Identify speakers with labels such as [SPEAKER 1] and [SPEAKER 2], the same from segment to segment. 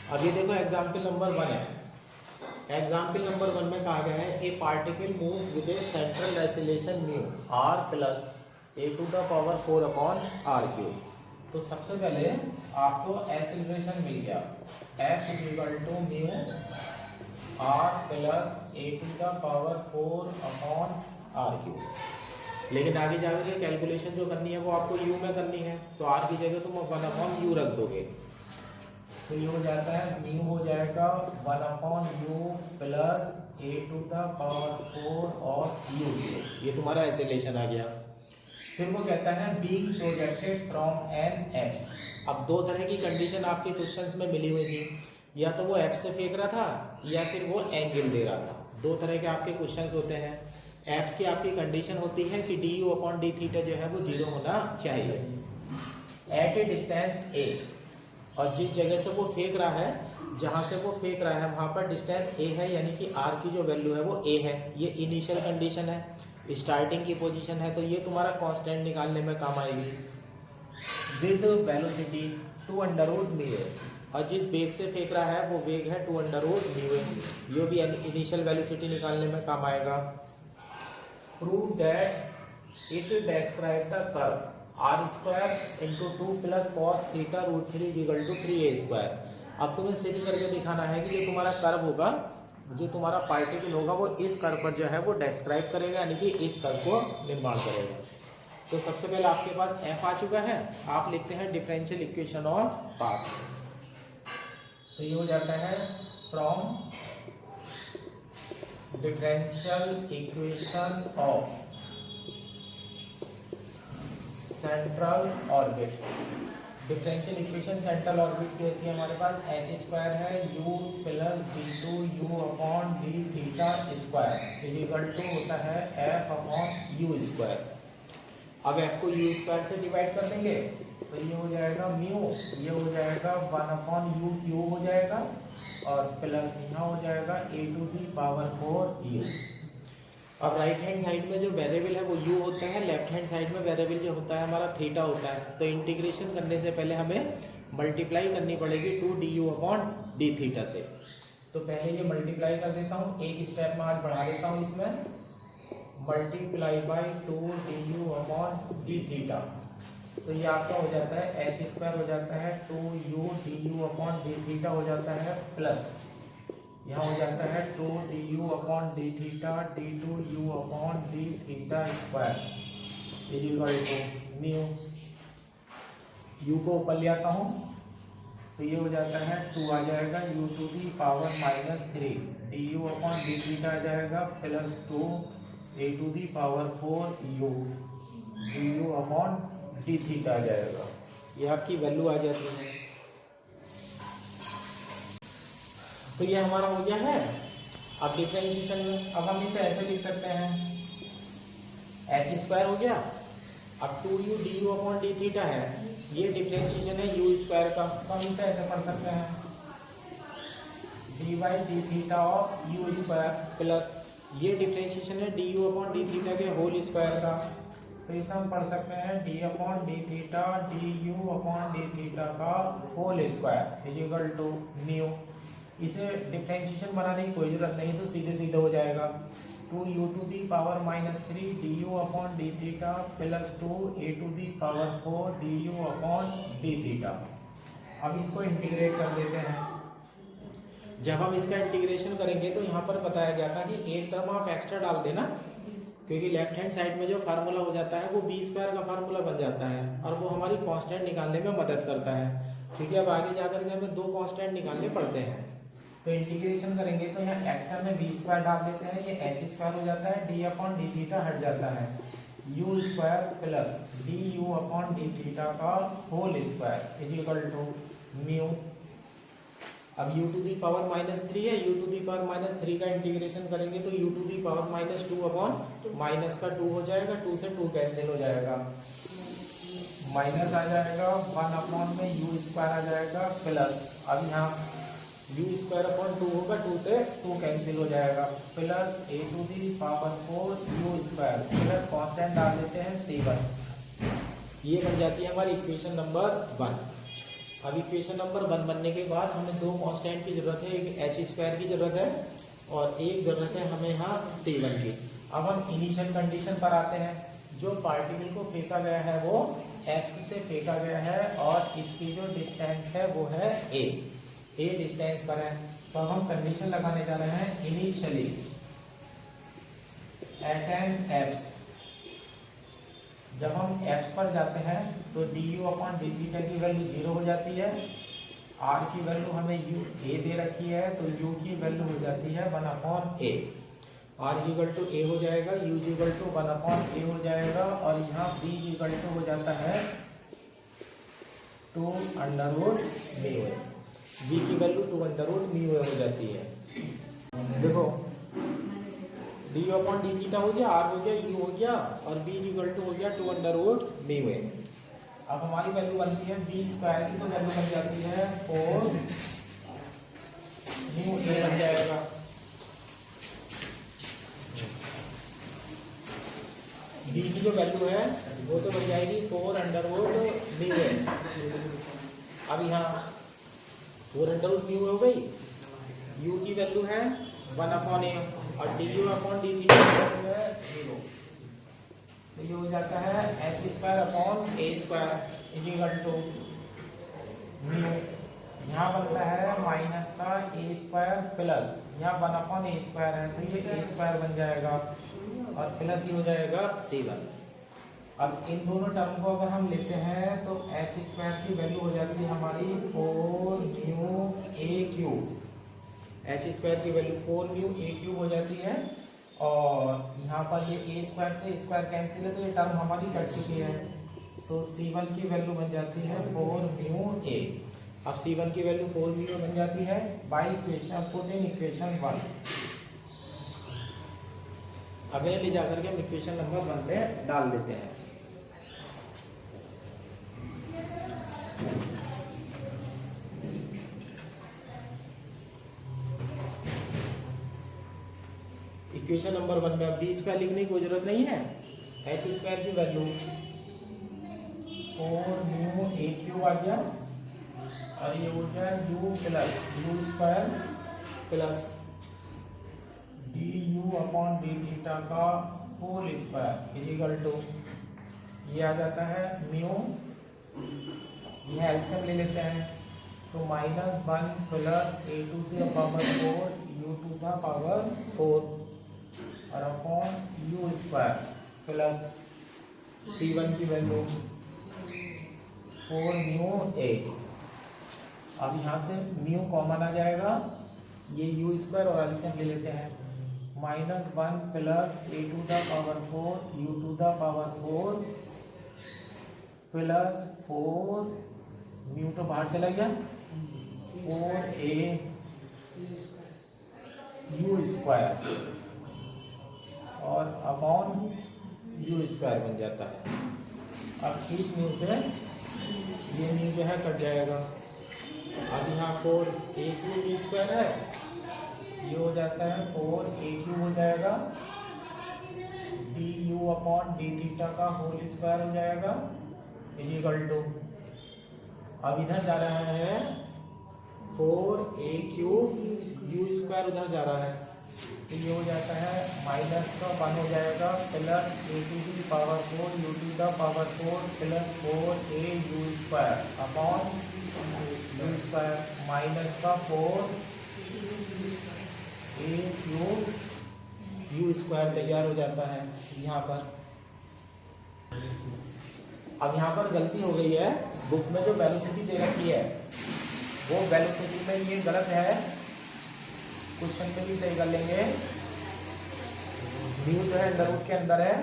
[SPEAKER 1] अब ये देखो एग्जाम्पल नंबर 1 है। एग्जाम्पल नंबर 1 में कहा गया है a particle moves with a central acceleration mu R plus A to the power 4 upon R cube. तो सबसे पहले आपको एक्सीलरेशन मिल गया F equal to mu R plus A to the power 4 upon R cube. लेकिन आगे जाकर calculation जो करनी है वो आपको यू में करनी है, तो आर की जगह तुम 1 अपॉन यू रख दोगे, तो ये हो जाता है म्यू हो जाएगा 1 upon U plus A to the power 4 और यू क्यूब। ये तुम्हारा एक्सीलरेशन आ गया। फिर वो कहता है being projected from an apse. अब दो तरह की कंडीशन आपके क्वेश्चंस में मिली हुई थी, या तो वो एफ से फेंक रहा था या फिर वो एंगल दे रहा था। दो तरह के आपके क्वेश्चंस होते हैं। एफ्स की आपकी कंडीशन होती है कि D you upon D theta जो है वो 0 होना चाहिए एट ए डिस्टेंस ए, और जिस जगह से वो फेंक रहा है, जहाँ से वो फेंक रहा है वहाँ पर डिस्टेंस ए है, यानी कि आर की जो वैल्यू है वो ए है। ये इनिशियल कंडीशन है, स्टार्टिंग की पोजीशन है, तो ये तुम्हारा कांस्टेंट निकालने में काम आएगी। With velocity 2 under root mu, और जिस वेग से फेंक रहा है वो वेग है 2 अंडर रूट म्यू, ये भी इनिशियल वेलोसिटी निकालने में काम आएगा। Prove that it describe the curve R square into 2 plus cos theta root 3 equal to 3a square. अब तुम्हें सिद्ध करके दिखाना है कि जो तुम्हारा कर्व होगा, जो तुम्हारा पार्टिकल होगा, वो इस कर्व पर जो है वो डिस्क्राइब करेगा, यानी कि इस कर्व को निर्माण करेगा। तो सबसे पहले आपके पास f आ चुका है, आप लिखते हैं डिफरेंशियल इक्वेशन ऑफ पाथ। तो ये हो जाता है from differential equation of central orbit. Differential equation central orbit की होती है हमारे पास एच स्क्वायर है U plus D two you upon D theta square equal to होता है एफ अपॉन यू स्क्वायर। अब एफ को यू स्क्वायर से डिवाइड कर देंगे तो ये हो जाएगा म्यू, ये हो जाएगा 1 अपॉन यू क्यूब हो जाएगा, और प्लस यहाँ हो जाएगा ए टू दी पावर 4 यू। अब राइट हैंड साइड में जो वेरिएबल है वो u होता है, लेफ्ट हैंड साइड में वेरिएबल जो होता है हमारा थीटा होता है। तो इंटीग्रेशन करने से पहले हमें मल्टीप्लाई करनी पड़ेगी 2 D you upon D theta से। तो पहले ये मल्टीप्लाई कर देता हूँ, एक स्टेप में आज बढ़ा देता हूँ इसमें, multiply by 2 D you upon D theta. तो ये आपका हो जाता है एच स्क्वायर हो जाता है 2 U D you upon D theta हो जाता है, प्लस यहाँ हो जाता है 2 D you upon D theta D two you upon D theta square equal to mu. U को ऊपर ले आता हूँ तो ये हो जाता है 2 आ जाएगा u to the power -3 D you upon D theta आ जाएगा, plus 2 A to the power 4 u D you upon D theta आ जाएगा। ये आपकी वैल्यू आ जाती है। तो ये हमारा हो गया है। अब डिफरेंशिएशन में अब हम इसे ऐसे लिख सकते हैं, एच स्क्वायर हो गया, अब 2 U D you upon D theta है, ये डिफरेंशिएशन है यू स्क्वायर का, तो हम इसे ऐसे पढ़ सकते हैं d by d theta of u square, plus ये डिफरेंशिएशन है D you upon D theta के होल स्क्वायर का, तो इसे हम पढ़ सकते हैं d upon D theta d you upon D theta का whole square equal to mu. इसे डिफरेंशिएशन बनाने की कोई जरूरत नहीं, तो सीधे सीधे हो जाएगा 2 U to the power -3 D you upon D theta plus 2 A to the power 4 D you upon D theta. अब इसको इंटीग्रेट कर देते हैं। जब हम इसका इंटीग्रेशन करेंगे तो यहाँ पर बताया गया था कि एक टर्म आप एक्स्ट्रा डाल देना, क्योंकि लेफ्ट हैंड साइड में जो फार्मूला हो जाता है वो बी स्क्वायर का फार्मूला बन जाता है, और वो हमारी कांस्टेंट निकालने में मदद करता है। क्योंकि अब आगे जाकर के हमें 2 कांस्टेंट निकालने पड़ते हैं। तो इंटीग्रेशन करेंगे तो यहाँ एक्स टर्म में बी स्क्वायर डाल देते हैं, ये एच स्क्वायर हो जाता है, डी अपॉन डी थीटा हट जाता है, u square plus d you upon D theta का whole square is equal to mu. अब u टू दी पावर -3 है, u टू दी पावर -3 का इंटीग्रेशन करेंगे तो u to the power -2 upon minus का 2 हो जाएगा, 2 से 2 कैंसिल हो जाएगा, माइनस आ जाएगा 1 अपॉन में यू स्क्वायर आ जाएगा, प्लस अब यहाँ यू स्क्वायर अपॉन 2 होगा, 2 से 2 कैंसिल हो जाएगा, plus A to the power 4 U square, plus constant डाल देते हैं 7। ये बन जाती है हमारी इक्वेशन नंबर 1। अब इक्वेशन नंबर 1 बनने के बाद हमें दो कांस्टेंट की ज़रूरत है, एक एच स्क्वायर की ज़रूरत है और एक ज़रूरत है हमें यहाँ C1 की। अब हम इनिशियल कंडीशन पर आते हैं। जो पार्टिकल को फेंका गया है वो X से फेंका गया है और इसकी जो डिस्टेंस है वो है A डिस्टेंस पर है। तो अब हम कंडीशन लगाने जा रहे हैं इनिशियली एट एन X। जब हम X पर जाते हैं तो du/d की वैल्यू 0 हो जाती है। R की वैल्यू हमें A दे रखी है तो U की वैल्यू हो जाती है 1/A। R A हो जाएगा, U 1/A हो जाएगा और यहाँ B हो जाता है 2√μA। B की वैल्यू 2√μA हो जाती है। देखो du/d हो गया, R हो गया, U हो गया और B हो गया 2√μA। अब हमारी वैल्यू बनती है B स्क्वायर की, तो वैल्यू बन जाती है 4μA बन जाएगा। B की जो वैल्यू है वो तो बन जाएगी 4√μA। अब यहाँ 4√μA हो गई। U की वैल्यू है 1/A और du/d की वैल्यू है 0। तो ये हो जाता है h²/A² μ। यहाँ बनता है माइनस का A² प्लस यहाँ 1/A² है तो ये A² बन जाएगा और प्लस ही हो जाएगा C1। अब इन दोनों टर्म को अगर हम लेते हैं तो h² की वैल्यू हो जाती है हमारी 4μA³। h² की वैल्यू 4μA³ हो जाती है और यहाँ पर ये A² से A² कैंसिल है तो ये टर्म हमारी कट चुकी है। तो C1 की वैल्यू बन जाती है 4μA। अब C1 की वैल्यू 4μA बन जाती है by equation, put in equation 1। अब इन्हें ले जाकर के हम इक्वेशन नंबर 1 में डाल देते हैं। इक्वेशन नंबर 1 में अब d² लिखने की कोई जरूरत नहीं है। h² की वैल्यू 4μA³ आ गया और ये हो गया u plus u² plus du/d का होल स्क्वायर इजिकल टू ये आ जाता है म्यू। ये एलसीएम ले लेते हैं तो -1 प्लस A⁴ U⁴ और अपॉन U² प्लस C1 की वैल्यू 4μA। अब यहाँ से म्यू कॉमन आ जाएगा, ये U² और एलसीएम ले लेते हैं -1 plus A⁴ U⁴ plus 4 mu तो बाहर चला गया 4A U² और अपॉन U² बन जाता है। अब इस म्यू से ये म्यू जो है कट जाएगा। अब यहाँ 4A³ U² है, ये हो जाता है 4A³ हो जाएगा du/d का होल स्क्वायर हो जाएगा इजिकल टू। अब इधर जा रहा है 4A³ U² उधर जा रहा है तो ये हो जाता है -1 हो जाएगा plus A⁴ U⁴ plus 4A U² upon U² -4A³ U² तैयार हो जाता है यहाँ पर। अब यहाँ पर गलती हो गई है, बुक में जो वेलोसिटी दे रखी है वो वेलोसिटी में ये गलत है। क्वेश्चन पे भी सही कर लेंगे। म्यू जो है अंडर रूट के अंदर है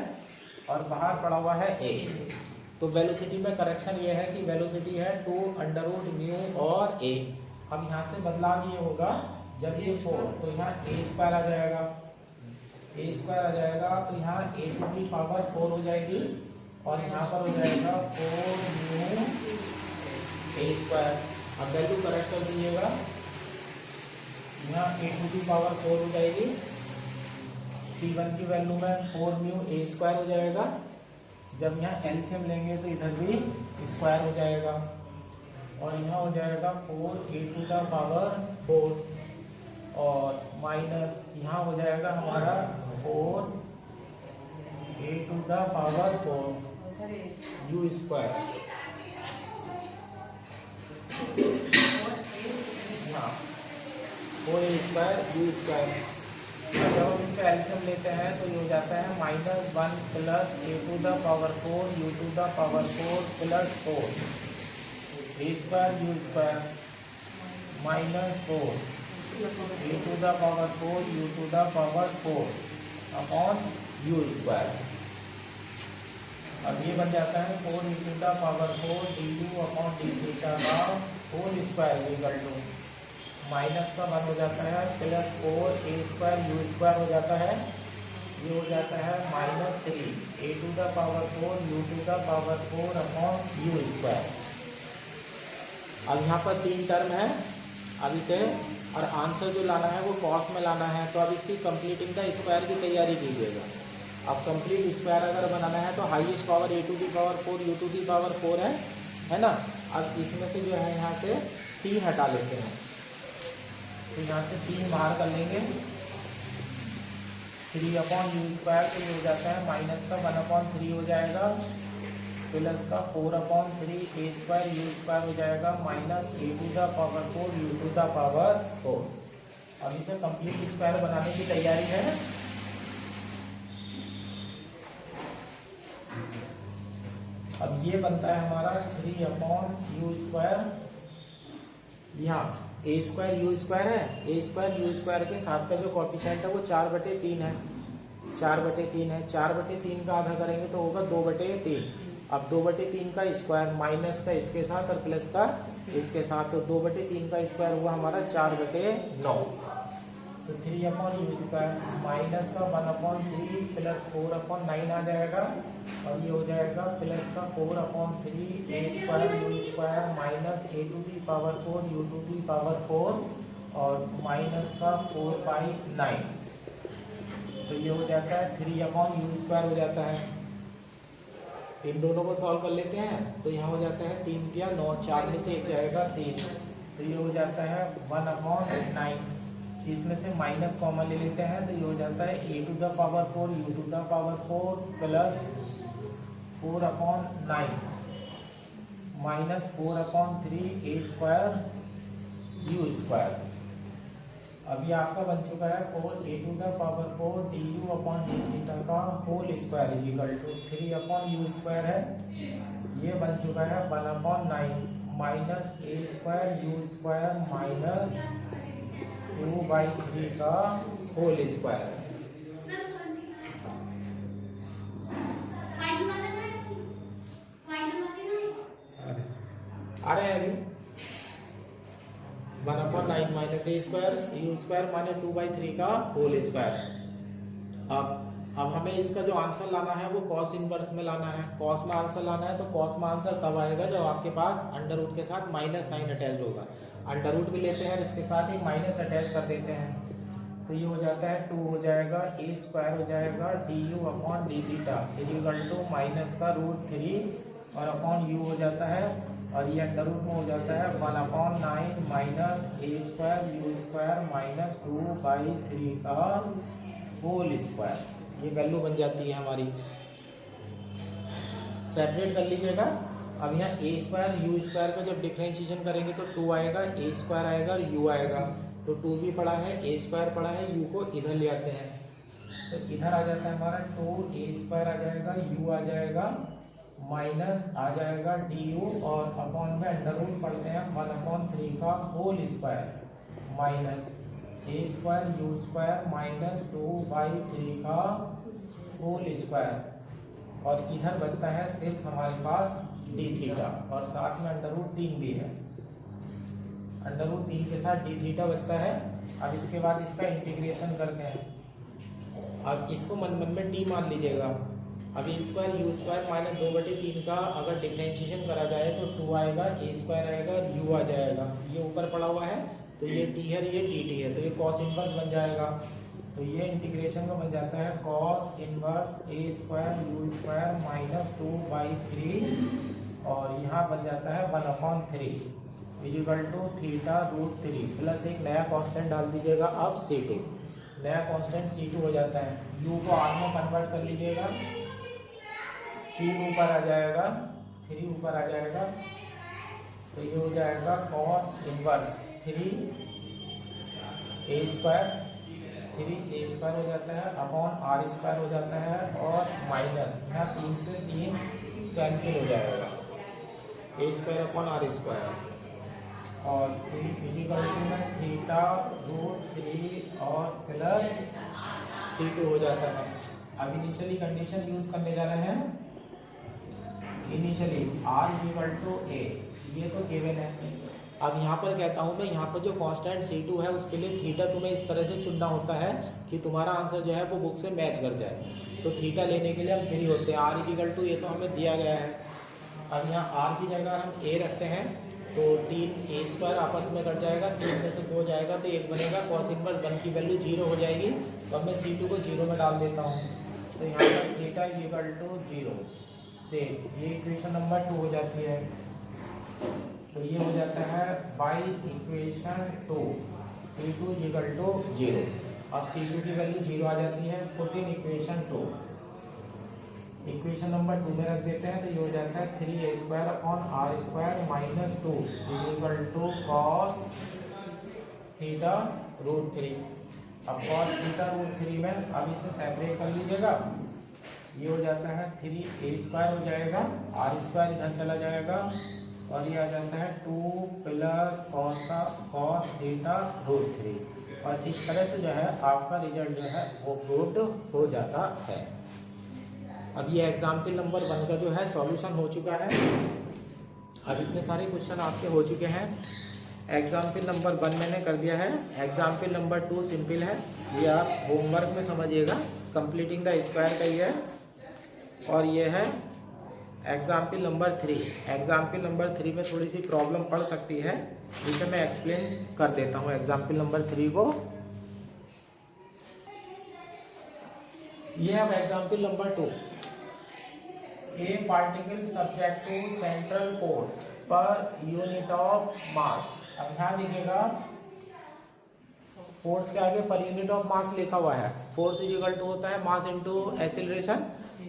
[SPEAKER 1] और बाहर पड़ा हुआ है A। तो वेलोसिटी में करेक्शन ये है कि वेलोसिटी है 2√μ और A। अब यहाँ से बदलाव ये होगा जब ये 4 तो यहाँ A² आ जाएगा, A² आ जाएगा तो यहाँ A⁴ हो जाएगी और यहाँ पर हो जाएगा 4μA²। अब वैल्यू करेक्ट कर दीजिएगा, यहाँ A⁴ हो जाएगी। C1 की वैल्यू में 4μA² हो जाएगा। जब यहाँ एलसीएम लेंगे तो इधर भी स्क्वायर हो जाएगा और यहाँ हो जाएगा 4a⁴ और माइनस यहाँ हो जाएगा हमारा 4a⁴ u स्क्वायर। हाँ 4a² u स्क्वायर। जब हम इसका एलसीएम लेते हैं तो ये हो जाता है -1 + a⁴ u⁴ plus 4 a² u square minus 4 a⁴ u⁴ upon u square. अब ये बन जाता है 4 a⁴ du upon d theta का whole square equal to minus का 1 हो जाता है प्लस 4a² u स्क्वायर हो जाता है। ये हो जाता है -3 a⁴ u⁴ upon u square. अब यहाँ पर 3 टर्म है। अब इसे और आंसर जो लाना है वो कॉस में लाना है, तो अब इसकी कंप्लीटिंग द स्क्वायर की तैयारी कीजिएगा। अब कंप्लीट स्क्वायर अगर बनाना है तो हाईएस्ट पावर a⁴ u⁴ है ना। अब इसमें से जो है यहाँ से 3 हटा लेते हैं, तो यहाँ से 3 बाहर कर लेंगे 3 अपॉन u स्क्वायर। तो ये हो जाता है माइनस का 1/3 हो जाएगा प्लस का 4/3 a² u स्क्वायर हो जाएगा माइनस a⁴ u⁴। अब इसे कंप्लीट स्क्वायर बनाने की तैयारी है। अब ये बनता है हमारा 3/u स्क्वायर। यहाँ a² u स्क्वायर है, a² u स्क्वायर के साथ का जो कॉफिशिएंट है वो 4/3 है। 4/3 का आधा करेंगे तो होगा 2/3। अब 2/3 का स्क्वायर माइनस का इसके साथ और प्लस का इसके साथ, तो 2/3 का स्क्वायर हुआ हमारा 4/9। तो 3/u स्क्वायर माइनस का 1/3 प्लस 4/9 आ जाएगा और ये हो जाएगा प्लस का 4/3 a² u square minus a⁴ u⁴ और माइनस का 4/9। तो ये हो जाता है 3/u स्क्वायर हो जाता है। इन दोनों को सॉल्व कर लेते हैं तो यहाँ हो जाता है 3 या 9, 4 में से 1 जाएगा 3, तो ये हो जाता है 1/9। इसमें से माइनस कॉमन ले लेते हैं तो ये हो जाता है a⁴ u⁴ plus 4/9 minus 4/3 a² u square. अब ये आपका बन चुका है 4a⁴ du upon d theta का whole square equal to 3/u square है। ये बन चुका है 1/9 minus a² u square minus 2/3 का होल स्क्वायर। आ रहे हैं अभी 1/9 माइनस a² u स्क्वायर माने 2/3 का होल स्क्वायर। अब हमें इसका जो आंसर लाना है वो कॉस इनवर्स में लाना है। कॉस में आंसर लाना है तो कॉस में आंसर तब आएगा जब आपके पास अंडर रूट के साथ माइनस साइन अटैच होगा। अंडर रूट भी लेते हैं और इसके साथ ही माइनस अटैच कर देते हैं, तो ये हो जाता है 2 हो जाएगा a² हो जाएगा du upon d theta equal to minus का √3 और अपॉन u हो जाता है और ये अंडर रूट में हो जाता है 1/9 minus a² u square minus 2/3 का होल स्क्वायर। ये वैल्यू बन जाती है हमारी। सेपरेट कर लीजिएगा। अब यहाँ a² u स्क्वायर का जब डिफरेंशिएशन करेंगे तो 2 आएगा, a² आएगा और u आएगा, तो 2 भी पड़ा है, a² पड़ा है, u को इधर ले आते हैं तो इधर आ जाता है हमारा 2a² आ जाएगा, u आ जाएगा माइनस आ जाएगा du और अपॉन में अंडर रूट पढ़ते हैं 1/3 का whole square minus a² u square minus 2/3 का होल स्क्वायर और इधर बचता है सिर्फ हमारे पास d थीटा और साथ में अंडर रूट 3 भी है। अंडर रूट 3 के साथ d थीटा बचता है। अब इसके बाद इसका इंटीग्रेशन करते हैं। अब इसको मन मन में t मान लीजिएगा। अब a² u स्क्वायर माइनस 2/3 का अगर डिफरेंशिएशन करा जाए तो 2 आएगा, a² आएगा और u आ जाएगा। ये ऊपर पड़ा हुआ है तो ये t है, ये dt है, तो ये कॉस इनवर्स बन जाएगा। तो ये इंटीग्रेशन का बन जाता है cos inverse a² u square minus 2/3 और यहाँ बन जाता है 1/3। Equal to theta root 3 plus एक नया कांस्टेंट डाल दीजिएगा अब C2, नया कांस्टेंट C2 हो जाता है। U को R में कन्वर्ट कर लीजिएगा, 3 ऊपर आ जाएगा, 3 ऊपर आ जाएगा, तो ये हो जाएगा कॉस इनवर्स 3a² हो जाता है अपॉन r² हो जाता है, और माइनस यहाँ 3 से 3 कैंसिल हो जाएगा, a² अपॉन r², और इजिकल टू में थीटा रूट 3 और प्लस C2 हो जाता है। अब इनिशियली कंडीशन यूज करने जा रहे हैं, initially r equal to a, ये तो गिवन है। अब यहाँ पर कहता हूँ मैं, यहाँ पर जो कांस्टेंट C2 है उसके लिए थीटा तुम्हें इस तरह से चुनना होता है कि तुम्हारा आंसर जो है वो बुक से मैच कर जाए। तो थीटा लेने के लिए हम फ्री होते हैं, r इक्वल टू ये तो हमें दिया गया है। अब यहाँ r की जगह हम a रखते हैं, तो 3a² आपस में कट जाएगा, 3 में से 2 जाएगा तो 1 बनेगा, कॉस इनवर्स 1 की वैल्यू 0 हो जाएगी। तो अब मैं C2 को 0 में डाल देता हूँ, तो यहाँ पर थीटा इक्वल टू 0 से ये इक्वेशन नंबर 2 हो जाती है। तो ये हो जाता है by equation 2 C2 equal to 0। अब C2 की वैल्यू 0 आ जाती है, put in equation 2, equation number 2 में रख देते हैं, तो ये हो जाता है 3a² upon r² minus 2 equal to cos theta root 3। अब कॉस थीटा रूट 3 में अब इसे सेपरेट कर लीजिएगा, ये हो जाता है 3a² हो जाएगा, r² इधर चला जाएगा, और ये आ जाता है 2 प्लस कॉस थीटा रूट 3। और इस तरह से जो है आपका रिजल्ट जो है वो प्रूव्ड हो जाता है। अब ये एग्जाम्पल नंबर 1 का जो है सॉल्यूशन हो चुका है। अब इतने सारे क्वेश्चन आपके हो चुके हैं। एग्जाम्पल नंबर 1 मैंने कर दिया है, एग्जाम्पल नंबर 2 सिंपल है, ये आप होमवर्क में समझिएगा, कंप्लीटिंग द स्क्वायर का ये है। और ये है एग्जाम्पल नंबर 3। एग्जाम्पल नंबर 3 में थोड़ी सी प्रॉब्लम पड़ सकती है, इसे मैं एक्सप्लेन कर देता हूँ एग्जाम्पल नंबर 3 को। ये है example number 2। A particle subject to central force per unit of mass। अब ध्यान दीजिएगा, फोर्स के आगे पर यूनिट ऑफ मास लिखा हुआ है। फोर्स इक्वल टू होता है मास इनटू एक्सीलरेशन।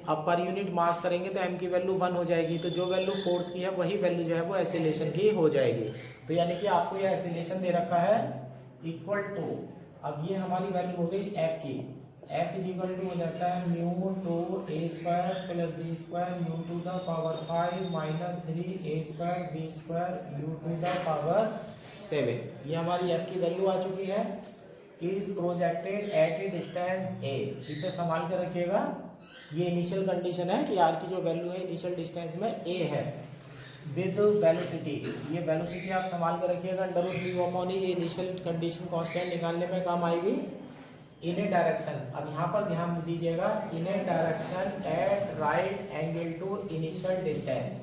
[SPEAKER 1] अब पर यूनिट मास करेंगे तो m की वैल्यू 1 हो जाएगी, तो जो वैल्यू फोर्स की है वही वैल्यू जो है वो एक्सीलरेशन की हो जाएगी। तो यानी कि आपको ये एक्सीलरेशन दे रखा है इक्वल टू, अब ये हमारी वैल्यू हो गई f की, f इक्वल टू हो जाता है mu two a² plus b² u to the power 5 minus 3a² b² u to the power 7। ये हमारी f की वैल्यू आ चुकी है। Is projected at a distance a, इसे संभाल कर रखिएगा। ये इनिशियल कंडीशन है कि r की जो वैल्यू है इनिशियल डिस्टेंस में a है, विद वेलोसिटी। ये वेलोसिटी आप संभाल कर रखिएगा, √v/e। ये इनिशियल कंडीशन कांस्टेंट निकालने में काम आएगी। इन ए डायरेक्शन, अब यहाँ पर ध्यान दीजिएगा, in a direction at right angle to initial distance.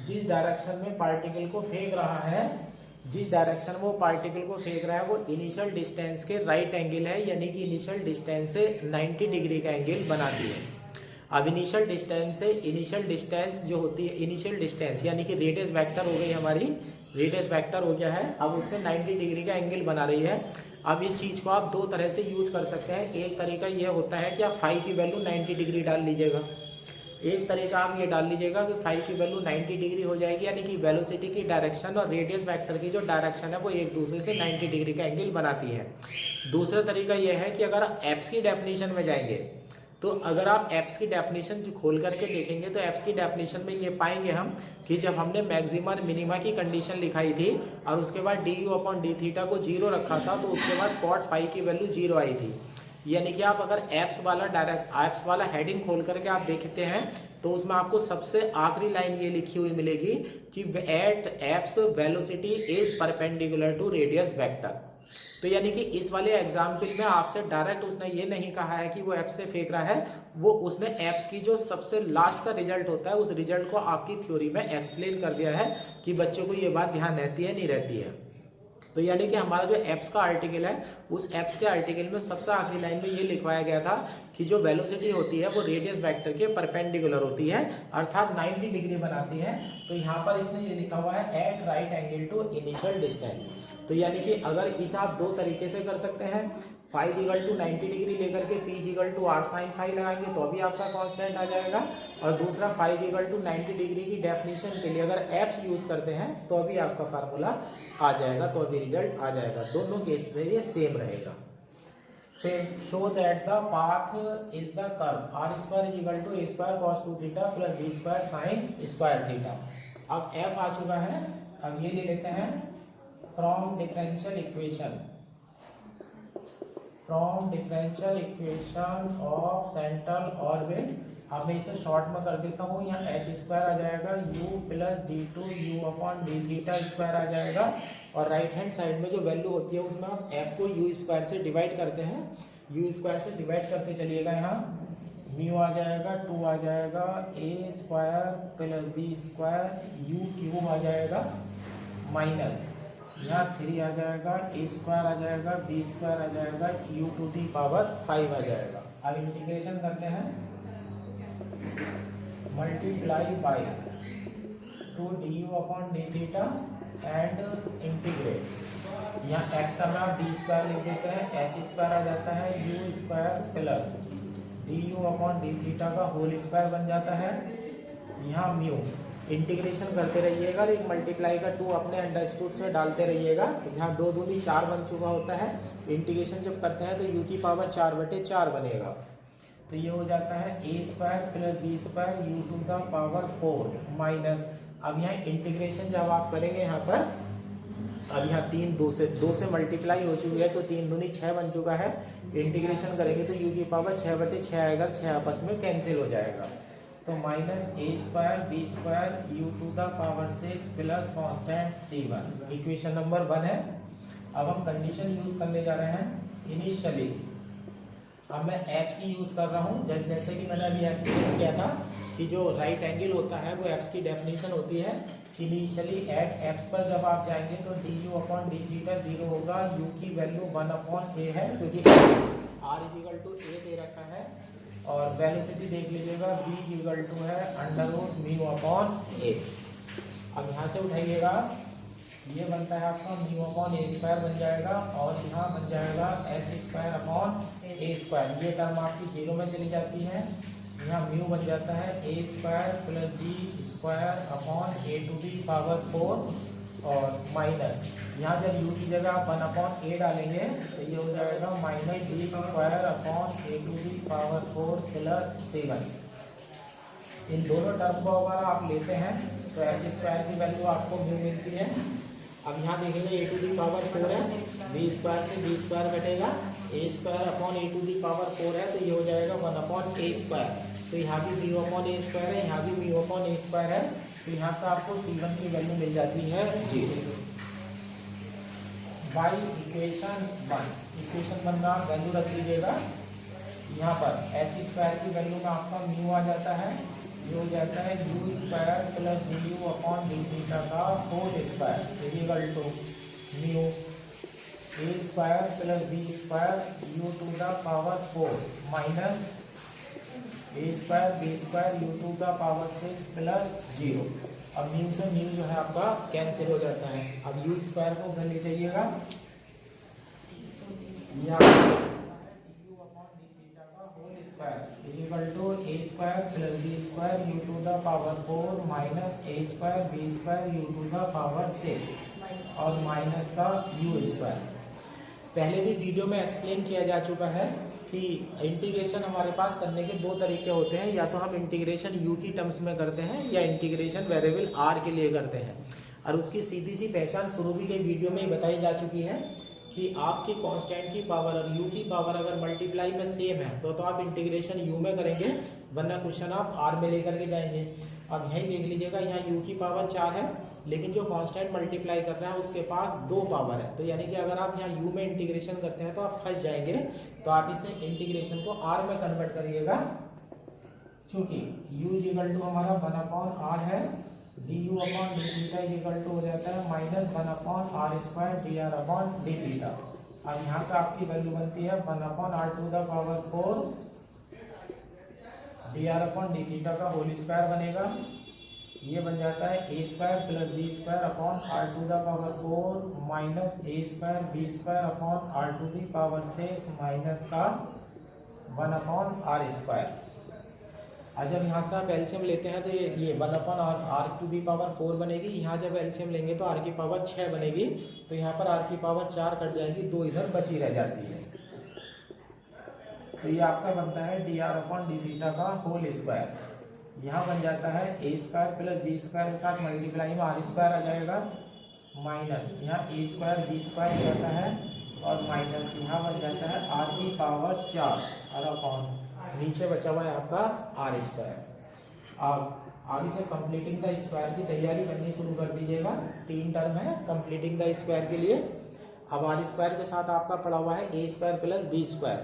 [SPEAKER 1] जिस डायरेक्शन में पार्टिकल को फेंक रहा है, जिस डायरेक्शन वो पार्टिकल को फेंक रहा है वो इनिशियल डिस्टेंस के राइट एंगल है, यानी कि इनिशियल डिस्टेंस से 90 डिग्री का एंगल बनाती है। अब इनिशियल डिस्टेंस से इनिशियल डिस्टेंस जो होती है, इनिशियल डिस्टेंस यानी कि रेडियस वेक्टर हो गई हमारी, रेडियस वेक्टर हो गया है, अब उससे 90 डिग्री का एंगल बना रही है। अब इस चीज़ को आप दो तरह से यूज़ कर सकते हैं। एक तरीका ये होता है कि आप फाई की वैल्यू 90 डिग्री डाल लीजिएगा। एक तरीका आप ये डाल लीजिएगा कि फाई की वैल्यू 90 डिग्री हो जाएगी, यानी कि वेलोसिटी की डायरेक्शन और रेडियस वेक्टर की जो डायरेक्शन है वो एक दूसरे से 90 डिग्री का एंगल बनाती है। दूसरा तरीका ये है कि अगर एप्स की डेफिनेशन में जाएंगे, तो अगर आप एप्स की डेफिनेशन खोल करके देखेंगे तो एप्स की डेफिनेशन में ये पाएंगे हम कि जब हमने मैक्सिमा और मिनिमा की कंडीशन लिखाई थी और उसके बाद du/d थीटा को 0 रखा था, तो उसके बाद cot फाई की वैल्यू 0 आई थी। यानी कि आप अगर एप्स वाला हेडिंग खोल करके आप देखते हैं तो उसमें आपको सबसे आखिरी लाइन ये लिखी हुई मिलेगी कि at apse velocity is perpendicular to radius vector. तो यानी कि इस वाले एग्जाम्पल में आपसे डायरेक्ट उसने ये नहीं कहा है कि वो एप्स से फेंक रहा है, वो उसने एप्स की जो सबसे लास्ट का रिजल्ट होता है उस रिजल्ट को आपकी थ्योरी में एक्सप्लेन कर दिया है कि बच्चों को ये बात ध्यान रहती है नहीं रहती है। तो यानी कि हमारा जो एप्स का आर्टिकल है, उस एप्स के आर्टिकल में सबसे आखिरी लाइन में ये लिखवाया गया था कि जो वेलोसिटी होती है वो रेडियस वेक्टर के परपेंडिकुलर होती है, अर्थात 90 डिग्री बनाती है। तो यहाँ पर इसने ये लिखा हुआ है at right angle to initial distance. तो यानी कि अगर इसे आप दो तरीके से कर सकते हैं, फाइव इक्वल टू 90 डिग्री लेकर के P equal to R sine phi लगाएंगे तो भी आपका कांस्टेंट आ जाएगा, और दूसरा फाइव इक्वल टू 90 डिग्री की डेफिनेशन के लिए अगर एप्स यूज करते हैं तो अभी आपका फार्मूला आ जाएगा, तो अभी रिजल्ट आ जाएगा। दोनों केस में ये सेम रहेगा। फिर show that the path is the curve R square is equal to A square cos 2 theta plus B square sine square theta. अब एफ आ चुका है, अब ये ले लेते हैं from differential equation of central orbit. अब मैं इसे शॉर्ट में कर देता हूँ, यहाँ एच स्क्वायर आ जाएगा u plus D two you upon D theta square आ जाएगा, और राइट हैंड साइड में जो वैल्यू होती है उसमें आप f को u स्क्वायर से डिवाइड करते हैं, u स्क्वायर से डिवाइड करते चलिएगा। यहाँ म्यू आ जाएगा 2 आ जाएगा a square plus B square u cube आ जाएगा माइनस यहाँ 3 आ जाएगा a स्क्वायर आ जाएगा b स्क्वायर आ जाएगा u टू दी पावर 5 आ जाएगा। अब इंटीग्रेशन करते हैं, multiply by 2 du upon D theta and integrate. यहाँ एक्स्ट्रा में आप डी स्क्वायर लिख देते हैं, एच स्क्वायर आ जाता है u square plus d you upon D theta का होल स्क्वायर बन जाता है। यहाँ म्यू इंटीग्रेशन करते रहिएगा, एक मल्टीप्लाई का 2 अपने अंडरस्टूड से डालते रहिएगा। यहाँ 2 दूनी 4 बन चुका होता है, इंटीग्रेशन जब करते हैं तो u की पावर 4/4 बनेगा, तो ये हो जाता है a square plus B square U to the power 4 minus. अब यहाँ इंटीग्रेशन जब आप करेंगे यहाँ पर, अब यहाँ 2 से मल्टीप्लाई हो चुकी है तो 3 दूनी 6 बन चुका है, इंटीग्रेशन करेंगे तो u की पावर 6/6 आएगा, 6 आपस में कैंसिल हो जाएगा, तो minus a square B square U to the power 6 plus constant c1। Equation number 1 है। अब हम कंडीशन यूज करने जा रहे हैं इनिशियली। अब मैं एप्स ही यूज कर रहा हूँ, जैसे कि मैंने अभी एक्सप्लेन किया था कि जो राइट एंगल होता है वो एप्स की डेफिनेशन होती है। इनिशियली एट एप्स पर जब आप जाएंगे तो D you upon D theta 0 होगा, u की वैल्यू 1/a है क्योंकि r इक्वल टू a दे रखा है, और वेलोसिटी देख लीजिएगा v इक्वल टू है अंडररूट म्यू अपॉन a। अब यहाँ से उठाइएगा, ये बनता है आपका म्यू अपॉन a स्क्वायर बन जाएगा, और यहाँ बन जाएगा h square upon a square. ये टर्म आपकी 0 में चली जाती है, यहाँ म्यू बन जाता है a square plus b square upon a to the power 4 और माइनस यहाँ जब u की जगह आप 1/a डालेंगे तो ये हो जाएगा minus b square upon a to the power 4 plus 7। इन दोनों टर्म को अगर आप लेते हैं तो h स्क्वायर की वैल्यू आपको म्यू मिलती है। अब यहाँ देखेंगे a टू दी पावर 4 है, b स्क्वायर से b स्क्वायर घटेगा, a square upon a to the power 4 है तो ये हो जाएगा 1/a स्क्वायर। तो यहाँ भी म्यू अपॉन a स्क्वायर है, यहाँ भी म्यू अपॉन a स्क्वायर है, तो यहाँ से आपको c1 की वैल्यू मिल जाती है 0। बाई इक्वेशन 1 में आप वैल्यू रख लीजिएगा, यहाँ पर h स्क्वायर की वैल्यू में आपका म्यू आ जाता है, ये हो जाता है u square plus d you upon D theta का whole square equal to mu a square plus b square u to the power 4 minus a square b square u to the power 6 plus 0। अब mu से mu जो है आपका cancel हो जाता है। अब u स्क्वायर को उधर ले जाइएगा, equal to a square plus b square u to the power 4 minus a square b square u to the power 6 और माइनस का u स्क्वायर। पहले भी वीडियो में एक्सप्लेन किया जा चुका है कि इंटीग्रेशन हमारे पास करने के दो तरीके होते हैं, या तो हम इंटीग्रेशन u की टर्म्स में करते हैं या इंटीग्रेशन वेरिएबल r के लिए करते हैं। और उसकी सीधी सी पहचान शुरू भी के वीडियो में ही बताई जा चुकी है कि आपकी कांस्टेंट की पावर और u की पावर अगर मल्टीप्लाई में सेम है तो आप इंटीग्रेशन u में करेंगे, वरना क्वेश्चन आप r में लेकर के जाएंगे। अब यही देख लीजिएगा, यहाँ u की पावर 4 है, लेकिन जो कांस्टेंट मल्टीप्लाई कर रहा है उसके पास 2 पावर है, तो यानी कि अगर आप यहाँ u में इंटीग्रेशन करते हैं तो आप फंस जाएंगे। तो आप इसे इंटीग्रेशन को r में कन्वर्ट करिएगा, चूंकि u इक्वल टू हमारा 1/r है, D you upon D theta equal to हो जाता है -1/r² dr/d थीटा। अब यहाँ से आपकी वैल्यू बनती है 1/r⁴ dr/d थीटा का होल स्क्वायर बनेगा। ये बन जाता है a² + b² upon r⁴ minus a² b² upon r⁶ minus का 1/r²। और जब यहाँ से आप एलसीएम लेते हैं तो ये 1/r⁴ बनेगी। यहाँ जब एलसीएम लेंगे तो r⁶ बनेगी, तो यहाँ पर r⁴ कट जाएगी, 2 इधर बची रह जाती है। तो ये आपका बनता है dr/d थीटा का होल स्क्वायर। यहाँ बन जाता है a² + b² के साथ मल्टीप्लाई में r² आ जाएगा, माइनस यहाँ a² b² हो जाता है और माइनस यहाँ बन जाता है r⁴ और अपॉन नीचे बचा हुआ है आपका r²। अब आगे से कंप्लीटिंग द स्क्वायर की तैयारी करनी शुरू कर दीजिएगा। 3 टर्म है कंप्लीटिंग द स्क्वायर के लिए। अब r² के साथ आपका पड़ा हुआ है a² + b²।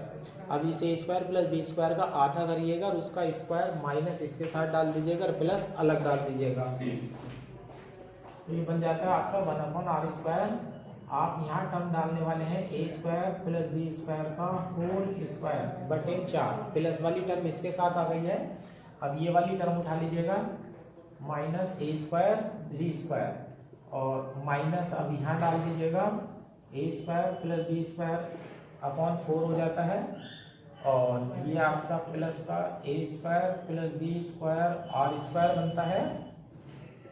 [SPEAKER 1] अब इस a² + b² का आधा करिएगा और उसका स्क्वायर माइनस इसके साथ डाल दीजिएगा और प्लस अलग डाल दीजिएगा। तो ये बन जाता है आपका 1/r²। आप यहाँ टर्म डालने वाले हैं a² + b² का होल स्क्वायर बटे 4। प्लस वाली टर्म इसके साथ आ गई है। अब ये वाली टर्म उठा लीजिएगा, माइनस a² b² और माइनस अब यहाँ डाल दीजिएगा a² + b² अपॉन 4 हो जाता है। और ये आपका प्लस का a² + b² r² बनता है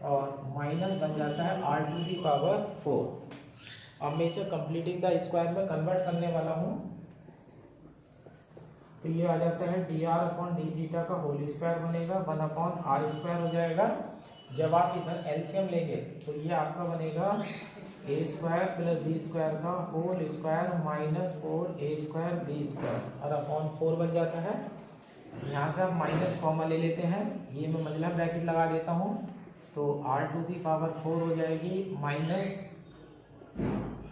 [SPEAKER 1] और माइनस बन जाता है r⁴। अब मैं इसे कंप्लीटिंग द स्क्वायर में कन्वर्ट करने वाला हूँ। तो ये आ जाता है dr/d थीटा का होल स्क्वायर बनेगा, 1/r² हो जाएगा। जब आप इधर एलसीएम लेंगे तो ये आपका बनेगा a² + b² का whole square minus 4a² b² और अपॉन 4 बन जाता है। यहाँ से आप माइनस कॉमा ले लेते हैं, ये मैं मंझला ब्रैकेट लगा देता हूँ, तो r⁴ हो जाएगी माइनस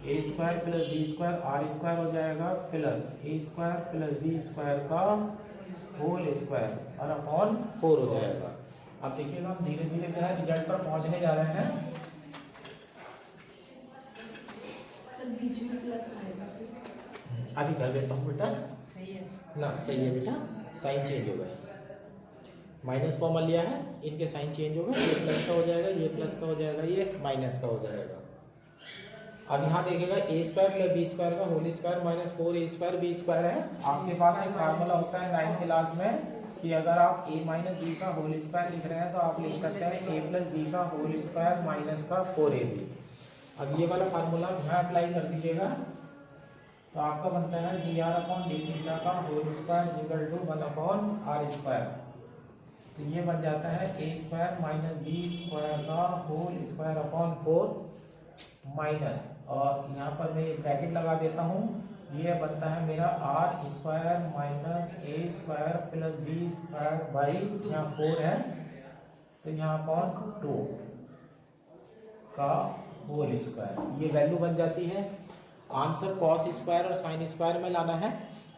[SPEAKER 1] a² + b² r² हो जाएगा प्लस a² + b² का होल स्क्वायर और अपॉन 4 हो जाएगा। अब देखिएगा हम धीरे धीरे जो है रिजल्ट पर पहुंचने जा रहे हैं।
[SPEAKER 2] सर बीच में प्लस आएगा,
[SPEAKER 1] अभी कर देता हूँ बेटा।
[SPEAKER 2] सही है
[SPEAKER 1] ना सही है बेटा, साइन चेंज हो गया, माइनस कॉमन लिया है, इनके साइन चेंज हो गए, ये प्लस का हो जाएगा, ये प्लस का हो जाएगा, ये माइनस का हो जाएगा। अब यहाँ देखिएगा a² + b² का whole square minus 4a² b² है। आपके पास एक फार्मूला होता है 9th क्लास में कि अगर आप a - b का होल स्क्वायर लिख रहे हैं तो आप लिख सकते हैं a + b का होल स्क्वायर माइनस का 4ab। अब ये वाला फार्मूला यहाँ अप्लाई कर दीजिएगा तो आपका बनता है dr/d थीटा का whole square equal to 1/r²। तो ये बन जाता है a² - b² का होल स्क्वायर अपॉन 4 माइनस, और यहाँ पर मैं ब्रैकेट लगा देता हूँ, ये बनता है मेरा r² - a² + b² बाई यहाँ 4 है तो यहाँ अपॉन 2 का होल स्क्वायर। ये वैल्यू बन जाती है। आंसर कॉस स्क्वायर और साइन स्क्वायर में लाना है।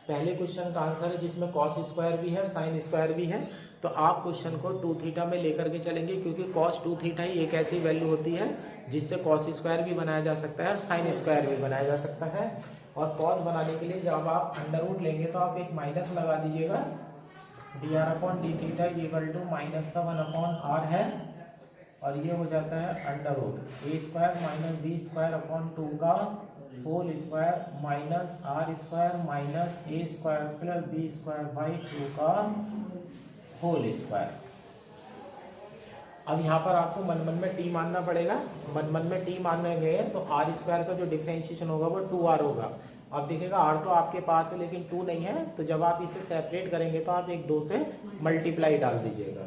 [SPEAKER 1] पहले क्वेश्चन का आंसर है जिसमें कॉस स्क्वायर भी है और साइन स्क्वायर भी है, तो आप क्वेश्चन को 2 थीटा में लेकर के चलेंगे क्योंकि कॉस 2 थीटा ही एक ऐसी वैल्यू होती है जिससे कॉस स्क्वायर भी बनाया जा सकता है और साइन स्क्वायर भी बनाया जा सकता है। और कॉस बनाने के लिए जब आप अंडर रूट लेंगे तो आप एक माइनस लगा दीजिएगा, dr/d theta equal to minus का 1/r है और ये हो जाता है under root a² - b² upon 2 का whole square minus r² minus a² + b² by 2 का होल स्क्वायर। अब यहाँ पर आपको मन मन में टी मानना पड़ेगा। मन मन में टी मानने गए तो r² का जो डिफरेंशिएशन होगा वो 2r होगा। अब देखिएगा r तो आपके पास है लेकिन 2 नहीं है, तो जब आप इसे सेपरेट करेंगे तो आप एक 2 से मल्टीप्लाई डाल दीजिएगा।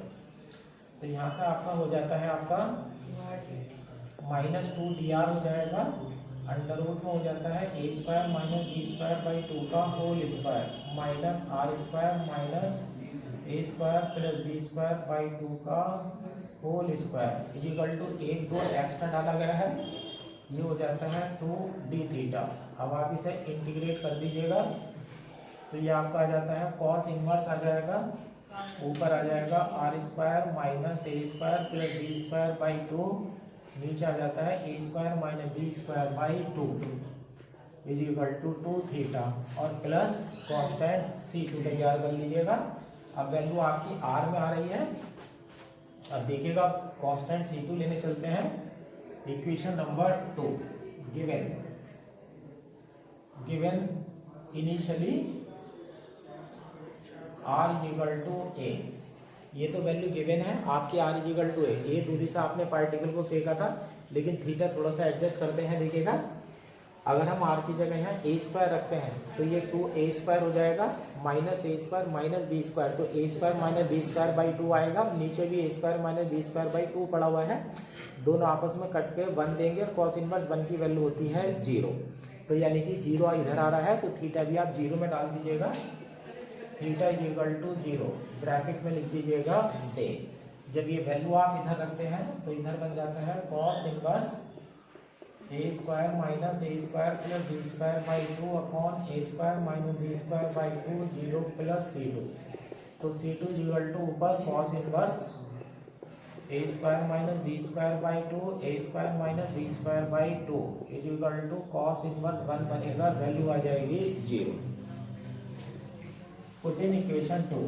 [SPEAKER 1] तो यहाँ से आपका हो जाता है आपका -2dr हो जाएगा, अंडर रूट में हो जाता है a² - b² बाई 2 का whole square minus r² minus a² + b² by 2 का whole square equal to 1 2 extra डाला गया है, ये हो जाता है 2d थीटा। अब आप इसे इंटीग्रेट कर दीजिएगा तो ये आपका आ जाता है कॉस इनवर्स आ जाएगा ऊपर आ जाएगा r square minus A square plus B square by 2, नीचे आ जाता है a square minus B square by 2 is equal to 2 theta और प्लस कांस्टेंट C2 तैयार कर लीजिएगा। अब वैल्यू आपकी आर में आ रही है। अब देखिएगा कांस्टेंट C2 लेने चलते हैं। Equation number 2 given initially r equal to a, ये तो वैल्यू गिवन है आपकी आर इक्वल टू ए, ये दूरी से आपने पार्टिकल को फेंका था, लेकिन थीटा थोड़ा सा एडजस्ट करते हैं। देखिएगा अगर हम आर की जगह यहाँ ए स्क्वायर रखते हैं तो ये 2a स्क्वायर हो जाएगा माइनस ए स्क्वायर माइनस बी स्क्वायर, तो a square minus B square by 2 आएगा। नीचे भी a square minus B square by 2 पड़ा हुआ है, दोनों आपस में कट के 1 देंगे और कॉस इनवर्स 1 की वैल्यू होती है 0, तो यानी कि 0 इधर आ रहा है, तो थीटा भी आप 0 में डाल दीजिएगा। थीटा इक्वल टू 0 ब्रैकेट में लिख दीजिएगा से। जब ये वैल्यू आप इधर रखते हैं तो इधर बन जाता है cos inverse A square minus A square plus B square by 2 upon A square minus B square by 2 0 plus C2, तो C2 इक्वल टू ऊपर cos inverse A square minus B square by 2 A square minus B square by 2 is equal to cos inverse 1 बनेगा, value आ जाएगी 0। Put in equation 2,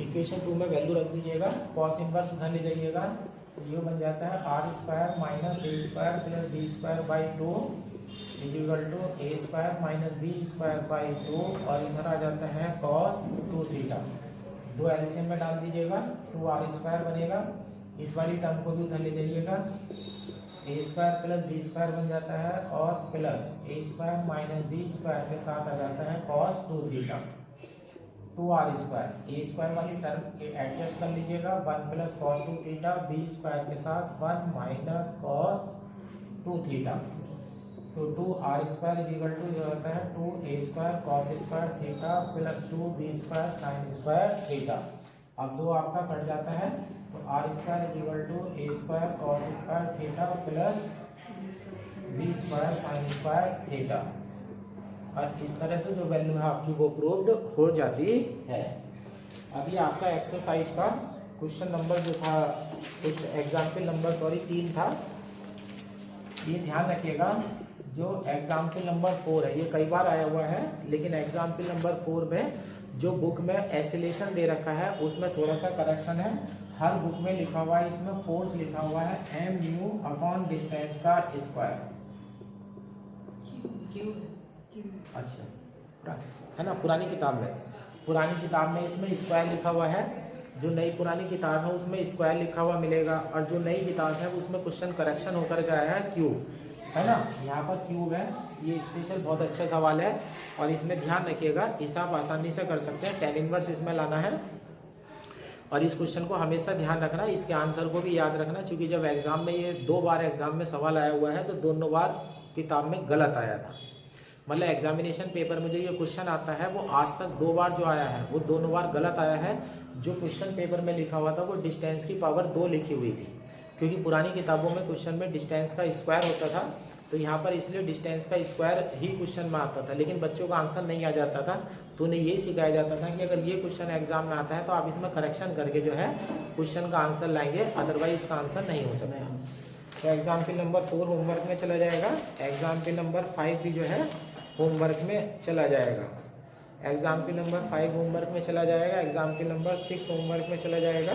[SPEAKER 1] equation 2 में value रख दीजिएगा, cos inverse उधर ले जाइएगा, तो ये बन जाता है R square minus A square plus B square by 2 is equal to A square minus B square by 2 और इधर आ जाता है कॉस 2 थीटा। दो एलसीएम में डाल दीजिएगा, 2r स्क्वायर बनेगा, इस वाली टर्म को भी उधर ले जाइएगा, A square plus B square बन जाता है और plus A square minus B square के साथ आ जाता है cos 2 theta. 2r square A square वाली टर्म एडजस्ट कर लीजिएगा, 1 plus cos 2 theta B square के साथ 1 माइनस कॉस 2 थीटा, तो 2r square is equal to जो होता है 2a square cos square theta plus 2b square sine square theta. अब दो आपका कट जाता है, तो r square is equal to A square cos square theta plus B square sine square theta, और इस तरह से जो वैल्यू है आपकी वो प्रूव्ड हो जाती है। अभी आपका एक्सरसाइज का क्वेश्चन नंबर जो था, कुछ एग्जाम्पल नंबर 3 था, ये ध्यान रखिएगा। जो एग्जाम्पल नंबर 4 है ये कई बार आया हुआ है, लेकिन एग्जाम्पल नंबर 4 में जो बुक में एसिलेशन दे रखा है उसमें थोड़ा सा करेक्शन है। हर बुक में लिखा हुआ है, इसमें फोर्स लिखा हुआ है एम यू अपॉन डिस्टेंस का स्क्वायर। अच्छा है ना, पुरानी किताब में इसमें स्क्वायर लिखा हुआ है, जो नई पुरानी किताब है उसमें स्क्वायर लिखा हुआ मिलेगा, और जो नई किताब है उसमें क्वेश्चन करेक्शन होकर के आया है क्यूब, है ना, यहाँ पर क्यूब है। ये स्पेशल बहुत अच्छा सवाल है और इसमें ध्यान रखिएगा, इसे आप आसानी से कर सकते हैं। tan इनवर्स इसमें लाना है और इस क्वेश्चन को हमेशा ध्यान रखना, इसके आंसर को भी याद रखना, क्योंकि जब एग्जाम में ये 2 बार एग्जाम में सवाल आया हुआ है तो दोनों बार किताब में गलत आया था। मतलब एग्जामिनेशन पेपर में जो ये क्वेश्चन आता है वो आज तक 2 बार जो आया है वो दोनों बार गलत आया है। जो क्वेश्चन पेपर में लिखा हुआ था वो डिस्टेंस की पावर 2 लिखी हुई थी, क्योंकि पुरानी किताबों में क्वेश्चन में डिस्टेंस का स्क्वायर होता था, तो यहाँ पर इसलिए डिस्टेंस का स्क्वायर ही क्वेश्चन में आता था, लेकिन बच्चों का आंसर नहीं आ जाता था। तो उन्हें ये सिखाया जाता था कि अगर ये क्वेश्चन एग्जाम में आता है तो आप इसमें करेक्शन करके जो है क्वेश्चन का आंसर लाएंगे, अदरवाइज इसका आंसर नहीं हो सकता। तो एग्जाम्पल नंबर 4 होमवर्क में चला जाएगा, एग्जाम्पल नंबर 5 भी जो है होमवर्क में चला जाएगा, एग्जाम्पल नंबर 5 होमवर्क में चला जाएगा, एग्जाम्पल नंबर 6 होमवर्क में चला जाएगा,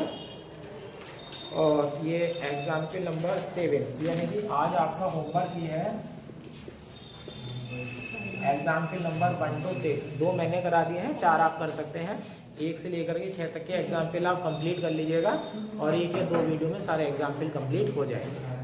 [SPEAKER 1] और ये एग्जाम्पल नंबर 7, यानी कि आज आपका होमवर्क ये है एग्जाम्पल नंबर 1 to 6। 2 मैंने करा दिए हैं, 4 आप कर सकते हैं। 1 से लेकर के 6 तक के एग्जाम्पल आप कंप्लीट कर लीजिएगा और 1 या 2 वीडियो में सारे एग्जाम्पल कंप्लीट हो जाएंगे।